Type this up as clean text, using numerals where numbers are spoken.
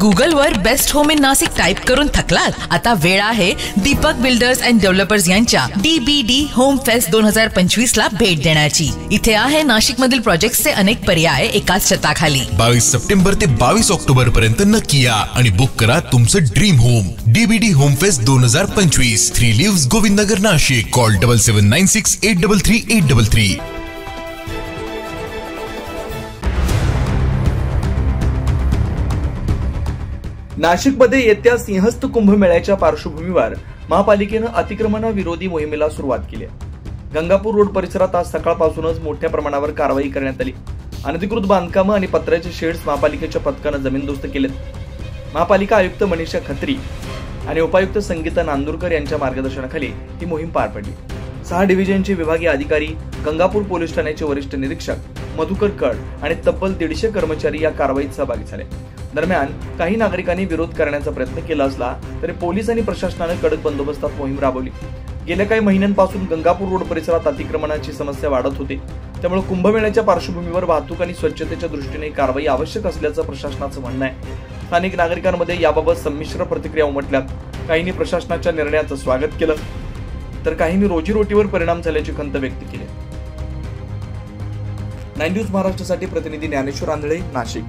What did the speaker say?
Google वर best home in Nashik type करून थकलात? आता वेळ आहे दीपक बिल्डर्स अँड डेव्हलपर्स यांच्या DBD होम फेस्ट 2025 ला भेट देण्याची। इथे आहे नाशिक मधील प्रोजेक्ट्सचे अनेक पर्याय एकाच छताखाली। 22 सप्टेंबर ते 22 ऑक्टोबर पर्यंत नक्की या आणि बुक करा तुमचं dream home. DBD home fest 2025, 3 lives Govindnagar Nashik. Call 7796 833 833। नाशिकमध्ये येत्या सिंहस्थ कुंभमेळ्याच्या पार्श्वभूमीवर महापालिकेनं अतिक्रमणाविरोधी मोहिमेला सुरुवात केली आहे। गंगापूर रोड परिसरात आज सकाळपासूनच मोठ्या प्रमाणावर कारवाई करण्यात आली। अनधिकृत बांधकामं आणि पत्र्याचे शेड्स महापालिकेच्या पथकानं जमीनदोस्त केलेत। महापालिका आयुक्त मनीषा खत्री आणि उपायुक्त संगीता नांदुरकर यांच्या मार्गदर्शनाखाली ही मोहीम पार पडली। 6 डिव्हिजनचे विभागीय अधिकारी, गंगापूर पोलीस ठाण्याचे वरिष्ठ निरीक्षक, मधुकर कड आणि तब्बल 150 कर्मचारी या कारवाईत सहभागी झाले। दरम्यान काही नागरिकांनी विरोध करण्याचा प्रयत्न केला असला तरी पोलीस आणि प्रशासनाने कडक बंदोबस्तात मोहीम राबवली। गेल्या काही महिन्यांपासून गंगापूर रोड परिसरात अतिक्रमणाची समस्या वाढत होती, त्यामुळे कुंभमेळ्याच्या पार्श्वभूमीवर वाहतूक आणि स्वच्छतेच्या दृष्टीने कारवाई आवश्यक असल्याचं प्रशासनाचं म्हणणं आहे। स्थानिक नागरिकांमध्ये याबाबत संमिश्र प्रतिक्रिया उमटल्यात। काहींनी प्रशासनाच्या निर्णयाचं स्वागत केलं तर काहींनी रोजीरोटीवर परिणाम झाल्याची खंत व्यक्त केली। 9 न्यूज महाराष्ट्रासाठी प्रतिनिधी ज्ञानेश्वर आंधळे, नाशिक।